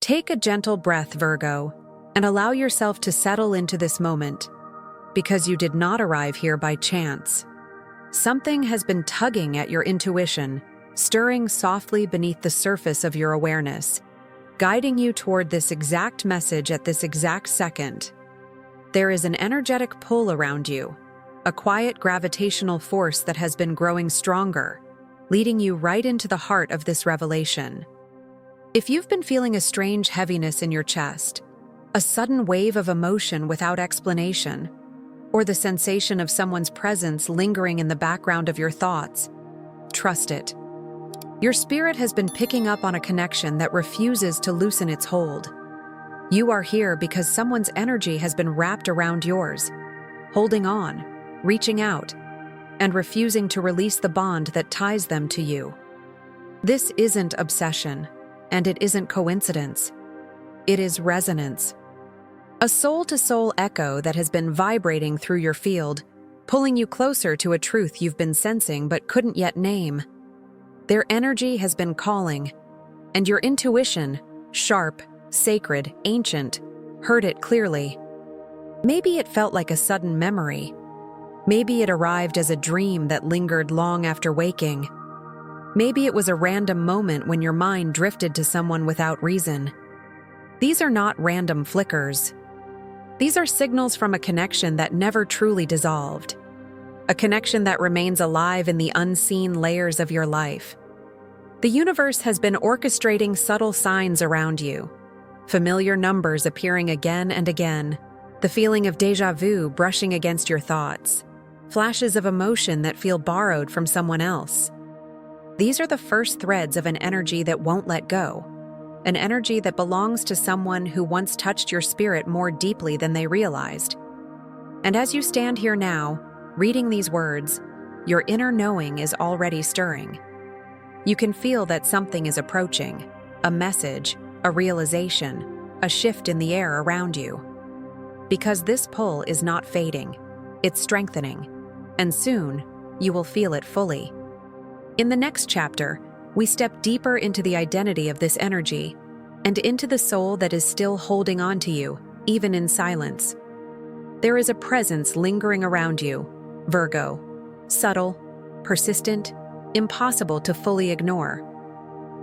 Take a gentle breath, Virgo, and allow yourself to settle into this moment, because you did not arrive here by chance. Something has been tugging at your intuition, stirring softly beneath the surface of your awareness, guiding you toward this exact message at this exact second. There is an energetic pull around you, a quiet gravitational force that has been growing stronger, leading you right into the heart of this revelation. If you've been feeling a strange heaviness in your chest, a sudden wave of emotion without explanation, or the sensation of someone's presence lingering in the background of your thoughts, trust it. Your spirit has been picking up on a connection that refuses to loosen its hold. You are here because someone's energy has been wrapped around yours, holding on, reaching out, and refusing to release the bond that ties them to you. This isn't obsession, and it isn't coincidence. It is resonance. A soul-to-soul echo that has been vibrating through your field, pulling you closer to a truth you've been sensing but couldn't yet name. Their energy has been calling, and your intuition, sharp, sacred, ancient, heard it clearly. Maybe it felt like a sudden memory. Maybe it arrived as a dream that lingered long after waking. Maybe it was a random moment when your mind drifted to someone without reason. These are not random flickers. These are signals from a connection that never truly dissolved. A connection that remains alive in the unseen layers of your life. The universe has been orchestrating subtle signs around you. Familiar numbers appearing again and again. The feeling of déjà vu brushing against your thoughts. Flashes of emotion that feel borrowed from someone else. These are the first threads of an energy that won't let go. An energy that belongs to someone who once touched your spirit more deeply than they realized. And as you stand here now, reading these words, your inner knowing is already stirring. You can feel that something is approaching, a message, a realization, a shift in the air around you. Because this pull is not fading, it's strengthening, and soon you will feel it fully. In the next chapter, we step deeper into the identity of this energy and into the soul that is still holding on to you, even in silence. There is a presence lingering around you, Virgo, subtle, persistent, impossible to fully ignore.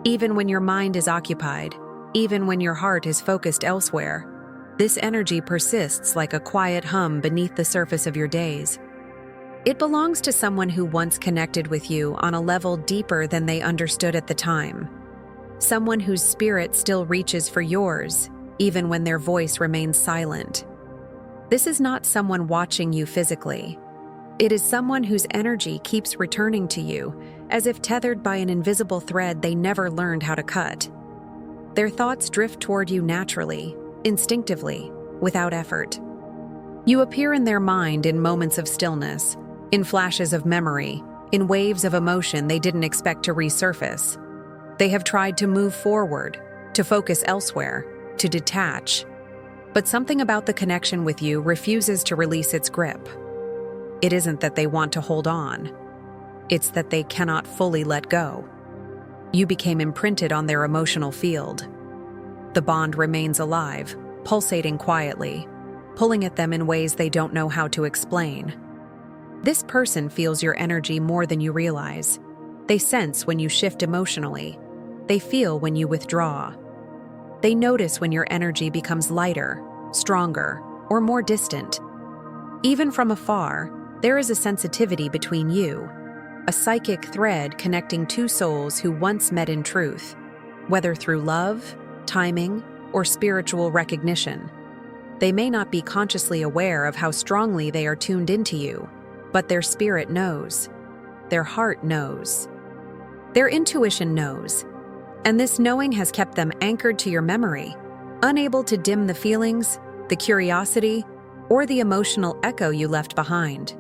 Even when your mind is occupied, even when your heart is focused elsewhere, this energy persists like a quiet hum beneath the surface of your days. It belongs to someone who once connected with you on a level deeper than they understood at the time. Someone whose spirit still reaches for yours, even when their voice remains silent. This is not someone watching you physically. It is someone whose energy keeps returning to you, as if tethered by an invisible thread they never learned how to cut. Their thoughts drift toward you naturally, instinctively, without effort. You appear in their mind in moments of stillness, in flashes of memory, in waves of emotion they didn't expect to resurface. They have tried to move forward, to focus elsewhere, to detach. But something about the connection with you refuses to release its grip. It isn't that they want to hold on. It's that they cannot fully let go. You became imprinted on their emotional field. The bond remains alive, pulsating quietly, pulling at them in ways they don't know how to explain. This person feels your energy more than you realize. They sense when you shift emotionally. They feel when you withdraw. They notice when your energy becomes lighter, stronger, or more distant. Even from afar, there is a sensitivity between you, a psychic thread connecting two souls who once met in truth, whether through love, timing, or spiritual recognition. They may not be consciously aware of how strongly they are tuned into you, but their spirit knows. Their heart knows. Their intuition knows. And this knowing has kept them anchored to your memory, unable to dim the feelings, the curiosity, or the emotional echo you left behind.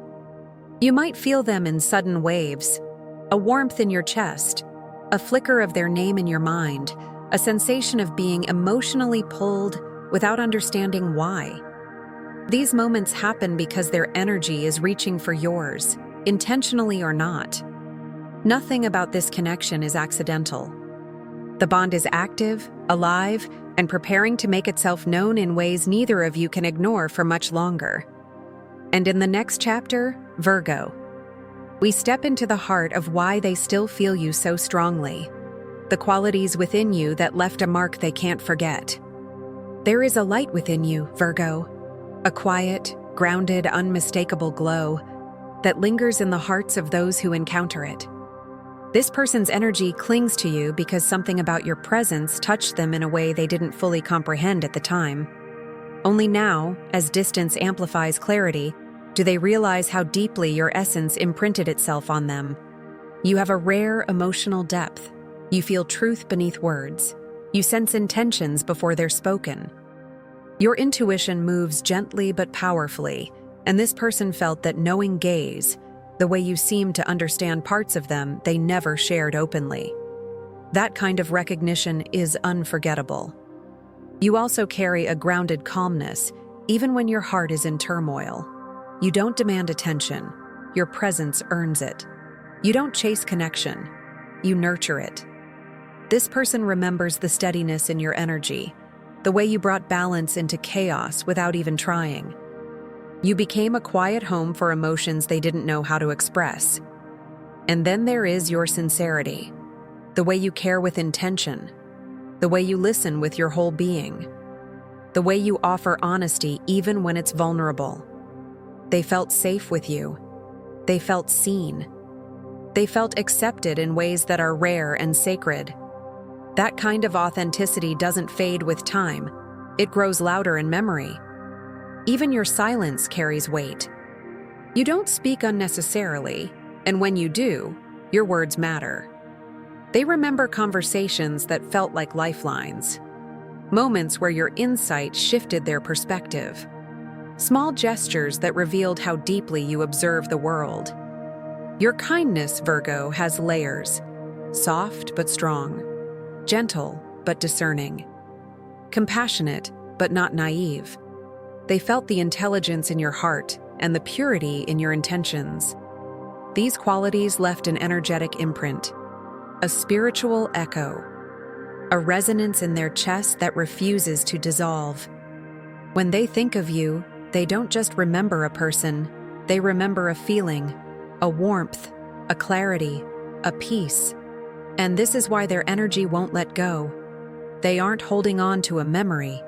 You might feel them in sudden waves, a warmth in your chest, a flicker of their name in your mind, a sensation of being emotionally pulled without understanding why. These moments happen because their energy is reaching for yours, intentionally or not. Nothing about this connection is accidental. The bond is active, alive, and preparing to make itself known in ways neither of you can ignore for much longer. And in the next chapter, Virgo, we step into the heart of why they still feel you so strongly, the qualities within you that left a mark they can't forget. There is a light within you, Virgo, a quiet, grounded, unmistakable glow that lingers in the hearts of those who encounter it. This person's energy clings to you because something about your presence touched them in a way they didn't fully comprehend at the time. Only now, as distance amplifies clarity, do they realize how deeply your essence imprinted itself on them. You have a rare emotional depth. You feel truth beneath words. You sense intentions before they're spoken. Your intuition moves gently but powerfully, and this person felt that knowing gaze, the way you seem to understand parts of them they never shared openly. That kind of recognition is unforgettable. You also carry a grounded calmness, even when your heart is in turmoil. You don't demand attention. Your presence earns it. You don't chase connection. You nurture it. This person remembers the steadiness in your energy, the way you brought balance into chaos without even trying. You became a quiet home for emotions they didn't know how to express. And then there is your sincerity, the way you care with intention, the way you listen with your whole being, the way you offer honesty even when it's vulnerable. They felt safe with you. They felt seen. They felt accepted in ways that are rare and sacred. That kind of authenticity doesn't fade with time. It grows louder in memory. Even your silence carries weight. You don't speak unnecessarily, and when you do, your words matter. They remember conversations that felt like lifelines, moments where your insight shifted their perspective, small gestures that revealed how deeply you observe the world. Your kindness, Virgo, has layers, soft but strong, gentle but discerning, compassionate but not naive. They felt the intelligence in your heart and the purity in your intentions. These qualities left an energetic imprint, a spiritual echo, a resonance in their chest that refuses to dissolve. When they think of you, they don't just remember a person, they remember a feeling, a warmth, a clarity, a peace. And this is why their energy won't let go. They aren't holding on to a memory.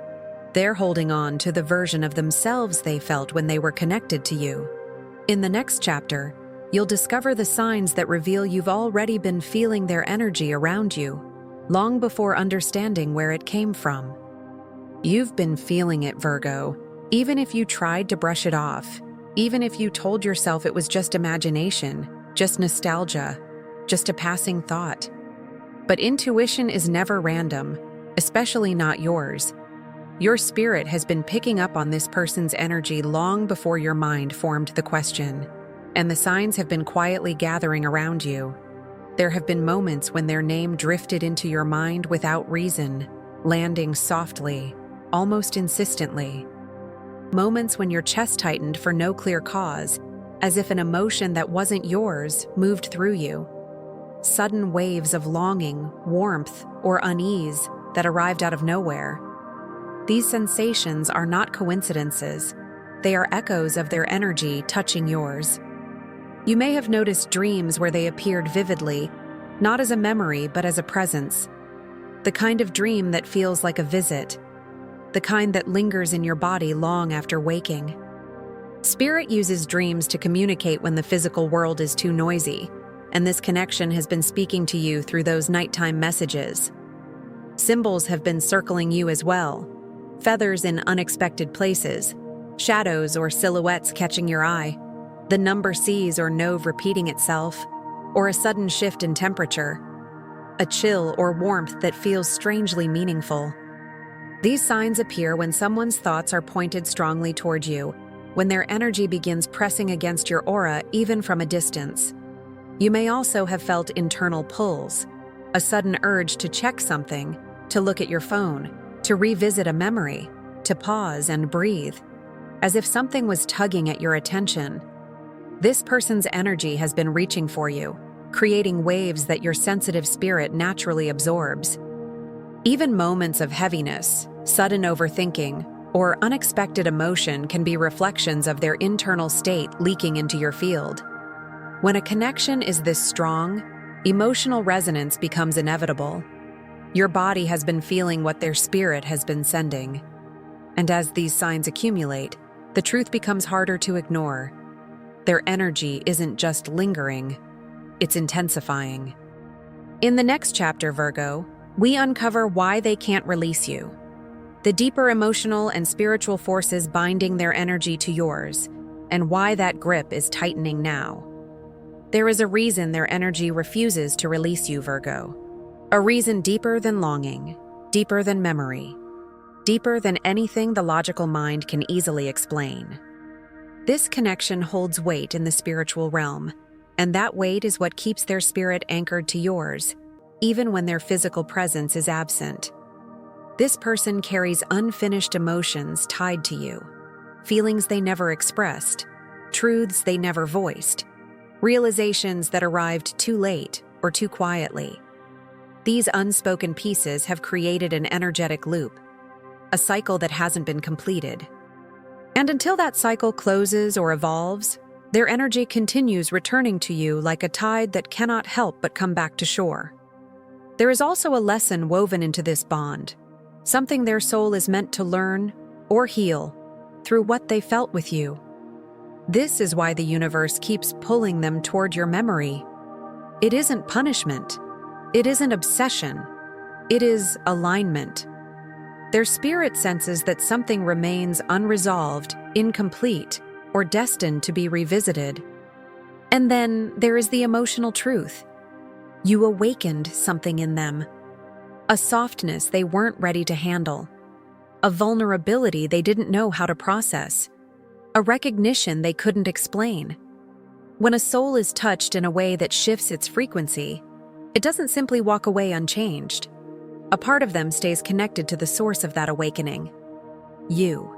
They're holding on to the version of themselves they felt when they were connected to you. In the next chapter, you'll discover the signs that reveal you've already been feeling their energy around you, long before understanding where it came from. You've been feeling it, Virgo, even if you tried to brush it off, even if you told yourself it was just imagination, just nostalgia, just a passing thought. But intuition is never random, especially not yours. Your spirit has been picking up on this person's energy long before your mind formed the question, and the signs have been quietly gathering around you. There have been moments when their name drifted into your mind without reason, landing softly, almost insistently. Moments when your chest tightened for no clear cause, as if an emotion that wasn't yours moved through you. Sudden waves of longing, warmth, or unease that arrived out of nowhere. These sensations are not coincidences. They are echoes of their energy touching yours. You may have noticed dreams where they appeared vividly, not as a memory but as a presence. The kind of dream that feels like a visit. The kind that lingers in your body long after waking. Spirit uses dreams to communicate when the physical world is too noisy, and this connection has been speaking to you through those nighttime messages. Symbols have been circling you as well. Feathers in unexpected places, shadows or silhouettes catching your eye, the number C's or Nov repeating itself, or a sudden shift in temperature, a chill or warmth that feels strangely meaningful. These signs appear when someone's thoughts are pointed strongly toward you, when their energy begins pressing against your aura even from a distance. You may also have felt internal pulls, a sudden urge to check something, to look at your phone, to revisit a memory, to pause and breathe, as if something was tugging at your attention. This person's energy has been reaching for you, creating waves that your sensitive spirit naturally absorbs. Even moments of heaviness, sudden overthinking, or unexpected emotion can be reflections of their internal state leaking into your field. When a connection is this strong, emotional resonance becomes inevitable. Your body has been feeling what their spirit has been sending. And as these signs accumulate, the truth becomes harder to ignore. Their energy isn't just lingering, it's intensifying. In the next chapter, Virgo, we uncover why they can't release you. The deeper emotional and spiritual forces binding their energy to yours, and why that grip is tightening now. There is a reason their energy refuses to release you, Virgo. A reason deeper than longing, deeper than memory, deeper than anything the logical mind can easily explain. This connection holds weight in the spiritual realm, and that weight is what keeps their spirit anchored to yours, even when their physical presence is absent. This person carries unfinished emotions tied to you, feelings they never expressed, truths they never voiced, realizations that arrived too late or too quietly. These unspoken pieces have created an energetic loop, a cycle that hasn't been completed. And until that cycle closes or evolves, their energy continues returning to you like a tide that cannot help but come back to shore. There is also a lesson woven into this bond, something their soul is meant to learn or heal through what they felt with you. This is why the universe keeps pulling them toward your memory. It isn't punishment. It isn't obsession. It is alignment. Their spirit senses that something remains unresolved, incomplete, or destined to be revisited. And then there is the emotional truth. You awakened something in them. A softness they weren't ready to handle. A vulnerability they didn't know how to process. A recognition they couldn't explain. When a soul is touched in a way that shifts its frequency, it doesn't simply walk away unchanged. A part of them stays connected to the source of that awakening. You.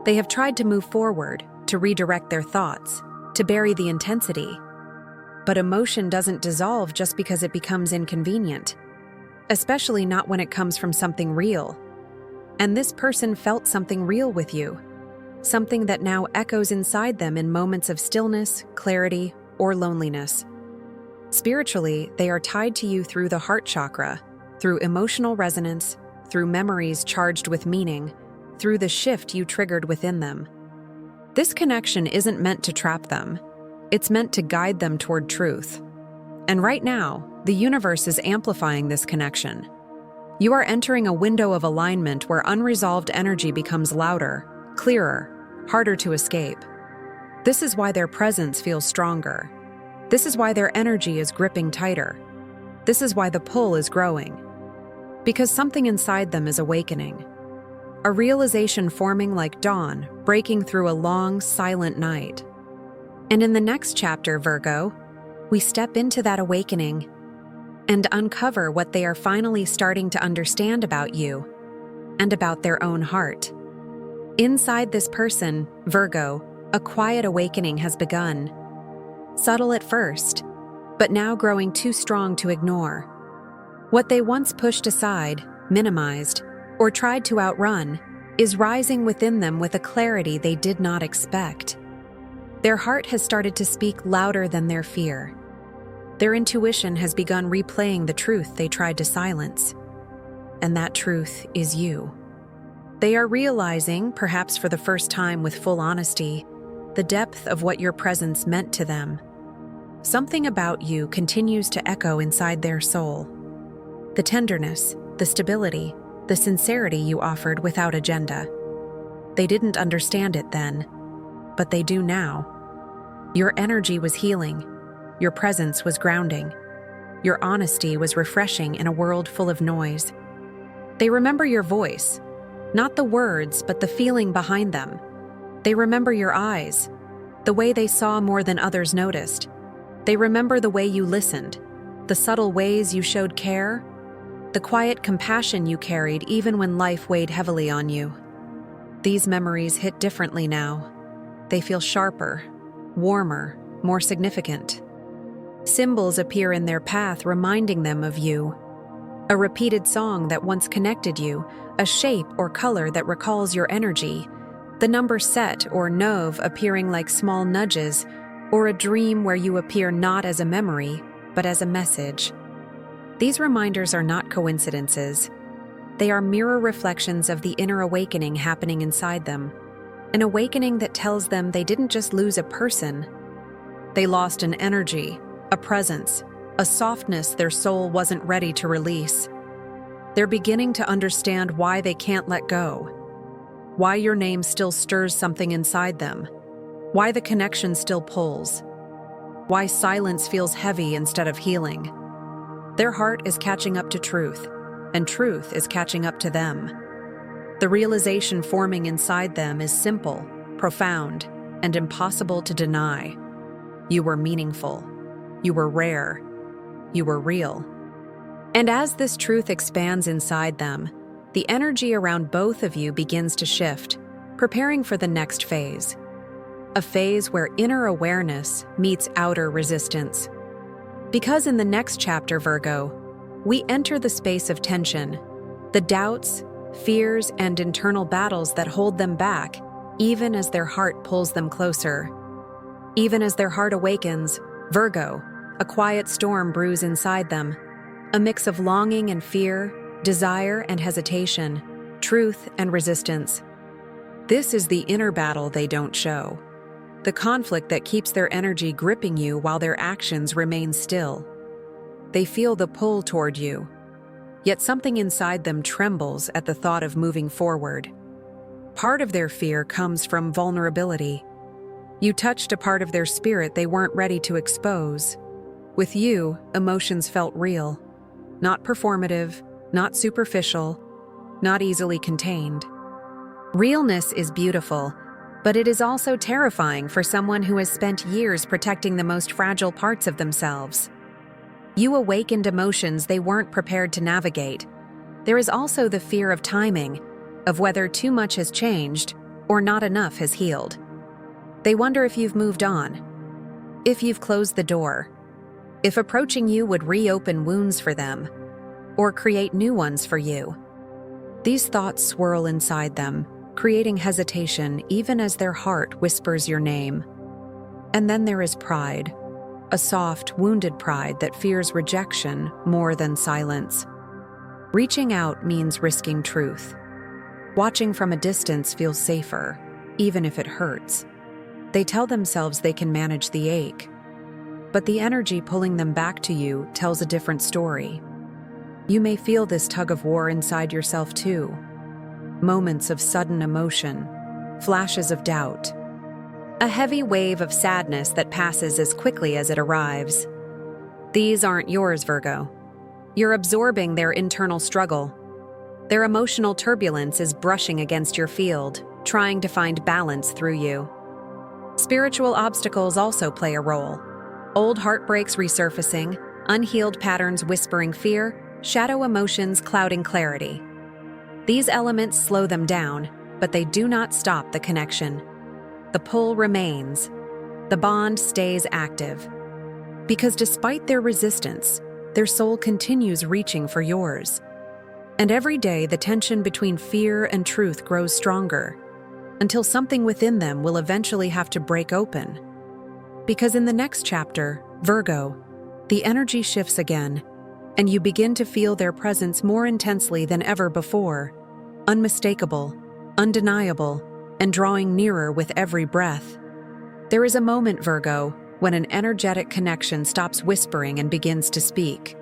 They have tried to move forward, to redirect their thoughts, to bury the intensity. But emotion doesn't dissolve just because it becomes inconvenient, especially not when it comes from something real. And this person felt something real with you, something that now echoes inside them in moments of stillness, clarity, or loneliness. Spiritually, they are tied to you through the heart chakra, through emotional resonance, through memories charged with meaning, through the shift you triggered within them. This connection isn't meant to trap them. It's meant to guide them toward truth. And right now, the universe is amplifying this connection. You are entering a window of alignment where unresolved energy becomes louder, clearer, harder to escape. This is why their presence feels stronger. This is why their energy is gripping tighter. This is why the pull is growing. Because something inside them is awakening. A realization forming like dawn, breaking through a long, silent night. And in the next chapter, Virgo, we step into that awakening and uncover what they are finally starting to understand about you and about their own heart. Inside this person, Virgo, a quiet awakening has begun. Subtle at first, but now growing too strong to ignore. What they once pushed aside, minimized, or tried to outrun is rising within them with a clarity they did not expect. Their heart has started to speak louder than their fear. Their intuition has begun replaying the truth they tried to silence. And that truth is you. They are realizing, perhaps for the first time with full honesty, the depth of what your presence meant to them. Something about you continues to echo inside their soul. The tenderness, the stability, the sincerity you offered without agenda. They didn't understand it then, but they do now. Your energy was healing. Your presence was grounding. Your honesty was refreshing in a world full of noise. They remember your voice, not the words, but the feeling behind them. They remember your eyes, the way they saw more than others noticed. They remember the way you listened, the subtle ways you showed care, the quiet compassion you carried even when life weighed heavily on you. These memories hit differently now. They feel sharper, warmer, more significant. Symbols appear in their path reminding them of you. A repeated song that once connected you, a shape or color that recalls your energy, the number set or nove appearing like small nudges, or a dream where you appear not as a memory, but as a message. These reminders are not coincidences. They are mirror reflections of the inner awakening happening inside them, an awakening that tells them they didn't just lose a person. They lost an energy, a presence, a softness their soul wasn't ready to release. They're beginning to understand why they can't let go, why your name still stirs something inside them, why the connection still pulls, why silence feels heavy instead of healing. Their heart is catching up to truth, and truth is catching up to them. The realization forming inside them is simple, profound, and impossible to deny. You were meaningful. You were rare. You were real. And as this truth expands inside them, the energy around both of you begins to shift, preparing for the next phase. A phase where inner awareness meets outer resistance. Because in the next chapter, Virgo, we enter the space of tension, the doubts, fears, and internal battles that hold them back, even as their heart pulls them closer. Even as their heart awakens, Virgo, a quiet storm brews inside them, a mix of longing and fear, desire and hesitation, truth and resistance. This is the inner battle they don't show, the conflict that keeps their energy gripping you while their actions remain still. They feel the pull toward you, yet something inside them trembles at the thought of moving forward. Part of their fear comes from vulnerability. You touched a part of their spirit they weren't ready to expose. With you, emotions felt real, not performative, not superficial, not easily contained. Realness is beautiful, but it is also terrifying for someone who has spent years protecting the most fragile parts of themselves. You awakened emotions they weren't prepared to navigate. There is also the fear of timing, of whether too much has changed or not enough has healed. They wonder if you've moved on, if you've closed the door, if approaching you would reopen wounds for them, or create new ones for you. These thoughts swirl inside them, creating hesitation even as their heart whispers your name. And then there is pride, a soft, wounded pride that fears rejection more than silence. Reaching out means risking truth. Watching from a distance feels safer, even if it hurts. They tell themselves they can manage the ache, but the energy pulling them back to you tells a different story. You may feel this tug of war inside yourself too. Moments of sudden emotion, flashes of doubt, a heavy wave of sadness that passes as quickly as it arrives. These aren't yours, Virgo. You're absorbing their internal struggle. Their emotional turbulence is brushing against your field, trying to find balance through you. Spiritual obstacles also play a role. Old heartbreaks resurfacing, unhealed patterns whispering fear, shadow emotions clouding clarity. These elements slow them down, but they do not stop the connection. The pull remains. The bond stays active. Because despite their resistance, their soul continues reaching for yours. And every day the tension between fear and truth grows stronger, until something within them will eventually have to break open. Because in the next chapter, Virgo, the energy shifts again, and you begin to feel their presence more intensely than ever before, unmistakable, undeniable, and drawing nearer with every breath. There is a moment, Virgo, when an energetic connection stops whispering and begins to speak,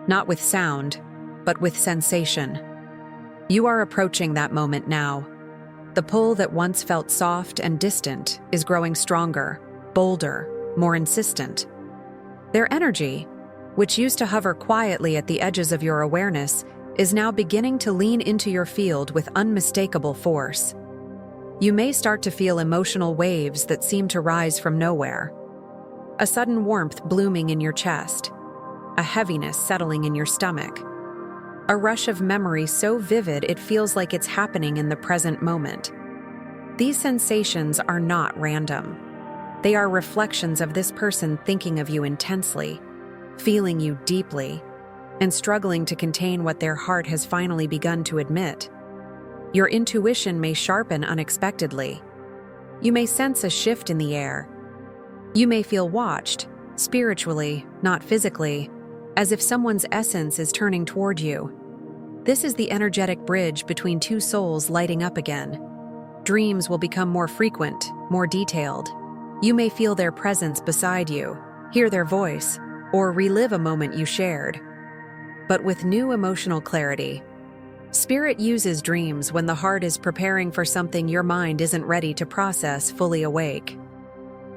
not with sound, but with sensation. You are approaching that moment now. The pull that once felt soft and distant is growing stronger, bolder, more insistent. Their energy, which used to hover quietly at the edges of your awareness, is now beginning to lean into your field with unmistakable force. You may start to feel emotional waves that seem to rise from nowhere. A sudden warmth blooming in your chest, a heaviness settling in your stomach, a rush of memory so vivid it feels like it's happening in the present moment. These sensations are not random. They are reflections of this person thinking of you intensely, feeling you deeply, and struggling to contain what their heart has finally begun to admit. Your intuition may sharpen unexpectedly. You may sense a shift in the air. You may feel watched, spiritually, not physically, as if someone's essence is turning toward you. This is the energetic bridge between two souls lighting up again. Dreams will become more frequent, more detailed. You may feel their presence beside you, hear their voice, or relive a moment you shared. But with new emotional clarity. Spirit uses dreams when the heart is preparing for something your mind isn't ready to process fully awake.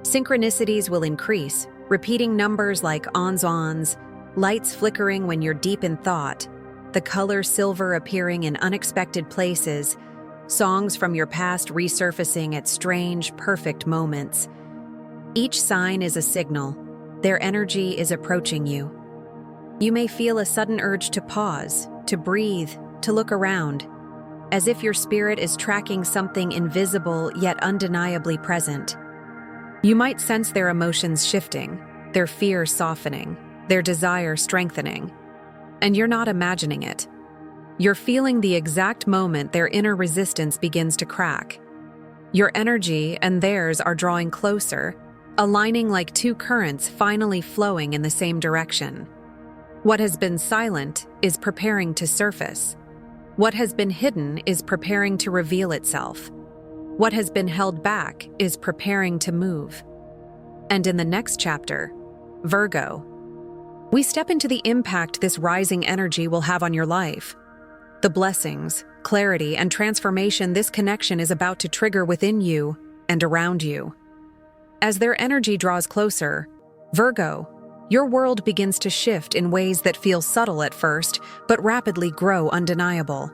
Synchronicities will increase, repeating numbers like ons, lights flickering when you're deep in thought, the color silver appearing in unexpected places, songs from your past resurfacing at strange, perfect moments. Each sign is a signal. Their energy is approaching you. You may feel a sudden urge to pause, to breathe, to look around, as if your spirit is tracking something invisible yet undeniably present. You might sense their emotions shifting, their fear softening, their desire strengthening. And you're not imagining it. You're feeling the exact moment their inner resistance begins to crack. Your energy and theirs are drawing closer, aligning like two currents finally flowing in the same direction. What has been silent is preparing to surface. What has been hidden is preparing to reveal itself. What has been held back is preparing to move. And in the next chapter, Virgo, we step into the impact this rising energy will have on your life. The blessings, clarity, and transformation this connection is about to trigger within you and around you. As their energy draws closer, Virgo, your world begins to shift in ways that feel subtle at first, but rapidly grow undeniable.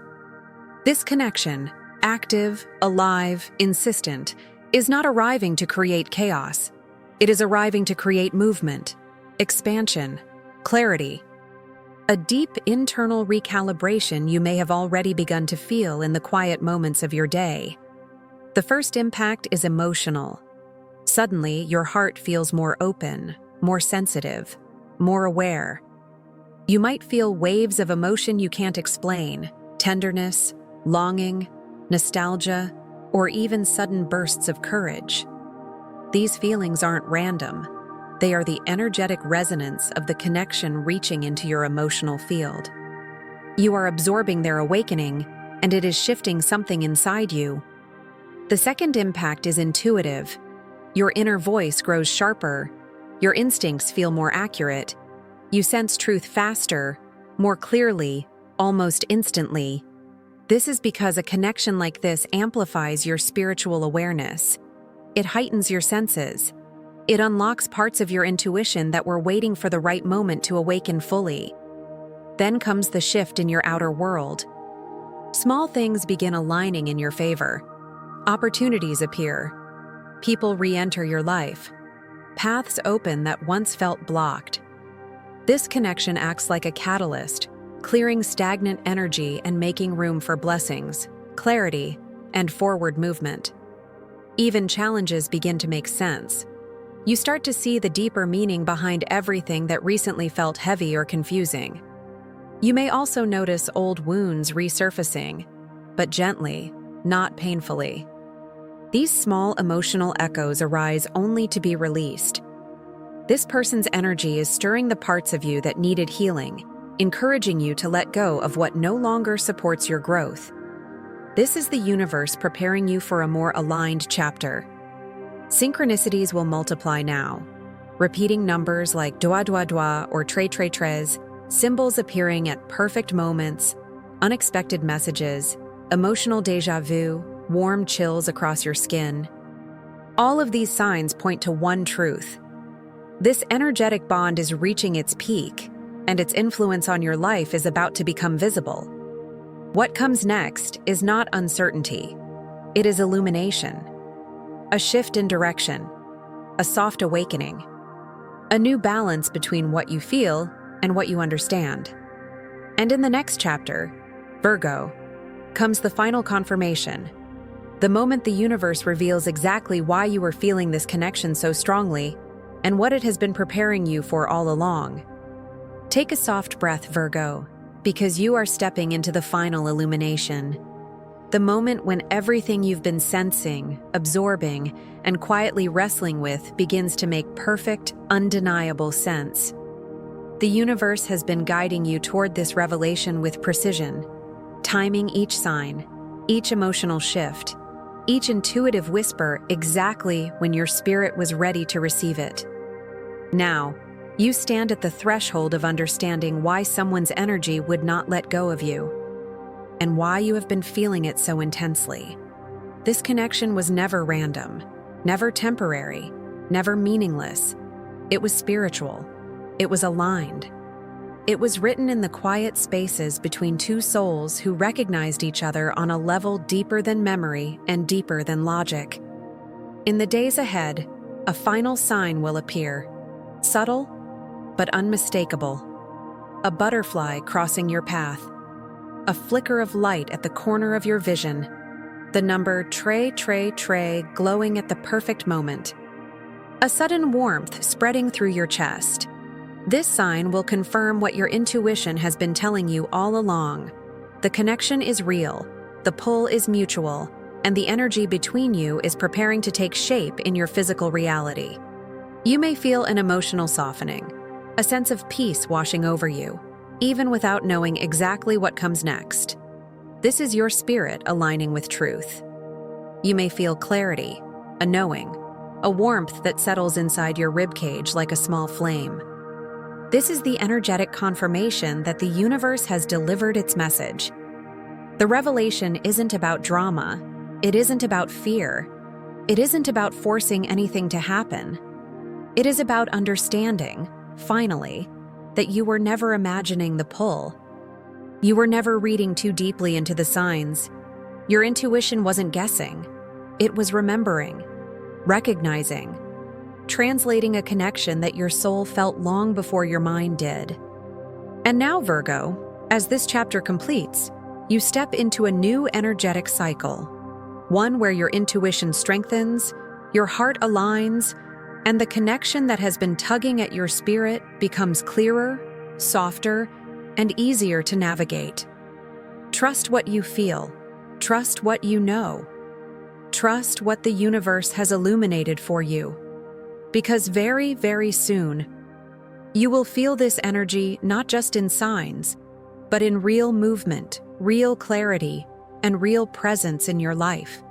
This connection, active, alive, insistent, is not arriving to create chaos. It is arriving to create movement, expansion, clarity. A deep internal recalibration you may have already begun to feel in the quiet moments of your day. The first impact is emotional. Suddenly, your heart feels more open, more sensitive, more aware. You might feel waves of emotion you can't explain, tenderness, longing, nostalgia, or even sudden bursts of courage. These feelings aren't random. They are the energetic resonance of the connection reaching into your emotional field. You are absorbing their awakening, and it is shifting something inside you. The second impact is intuitive. Your inner voice grows sharper. Your instincts feel more accurate. You sense truth faster, more clearly, almost instantly. This is because a connection like this amplifies your spiritual awareness. It heightens your senses. It unlocks parts of your intuition that were waiting for the right moment to awaken fully. Then comes the shift in your outer world. Small things begin aligning in your favor. Opportunities appear. People re-enter your life. Paths open that once felt blocked. This connection acts like a catalyst, clearing stagnant energy and making room for blessings, clarity, and forward movement. Even challenges begin to make sense. You start to see the deeper meaning behind everything that recently felt heavy or confusing. You may also notice old wounds resurfacing, but gently, not painfully. These small emotional echoes arise only to be released. This person's energy is stirring the parts of you that needed healing, encouraging you to let go of what no longer supports your growth. This is the universe preparing you for a more aligned chapter. Synchronicities will multiply now. Repeating numbers like doa doa doa or tre tre tres, symbols appearing at perfect moments, unexpected messages, emotional déjà vu, warm chills across your skin. All of these signs point to one truth. This energetic bond is reaching its peak, and its influence on your life is about to become visible. What comes next is not uncertainty. It is illumination. A shift in direction. A soft awakening. A new balance between what you feel and what you understand. And in the next chapter, Virgo, comes the final confirmation. The moment the universe reveals exactly why you are feeling this connection so strongly and what it has been preparing you for all along. Take a soft breath, Virgo, because you are stepping into the final illumination. The moment when everything you've been sensing, absorbing, and quietly wrestling with begins to make perfect, undeniable sense. The universe has been guiding you toward this revelation with precision, timing each sign, each emotional shift, each intuitive whisper exactly when your spirit was ready to receive it. Now, you stand at the threshold of understanding why someone's energy would not let go of you, and why you have been feeling it so intensely. This connection was never random, never temporary, never meaningless. It was spiritual. It was aligned. It was written in the quiet spaces between two souls who recognized each other on a level deeper than memory and deeper than logic. In the days ahead, a final sign will appear, subtle but unmistakable. A butterfly crossing your path, a flicker of light at the corner of your vision, the number Tre glowing at the perfect moment. A sudden warmth spreading through your chest. This sign will confirm what your intuition has been telling you all along. The connection is real, the pull is mutual, and the energy between you is preparing to take shape in your physical reality. You may feel an emotional softening, a sense of peace washing over you, even without knowing exactly what comes next. This is your spirit aligning with truth. You may feel clarity, a knowing, a warmth that settles inside your ribcage like a small flame. This is the energetic confirmation that the universe has delivered its message. The revelation isn't about drama. It isn't about fear. It isn't about forcing anything to happen. It is about understanding, finally, that you were never imagining the pull. You were never reading too deeply into the signs. Your intuition wasn't guessing. It was remembering, recognizing, translating a connection that your soul felt long before your mind did. And now, Virgo, as this chapter completes, you step into a new energetic cycle, one where your intuition strengthens, your heart aligns, and the connection that has been tugging at your spirit becomes clearer, softer, and easier to navigate. Trust what you feel. Trust what you know. Trust what the universe has illuminated for you. Because very, very soon, you will feel this energy not just in signs, but in real movement, real clarity, and real presence in your life.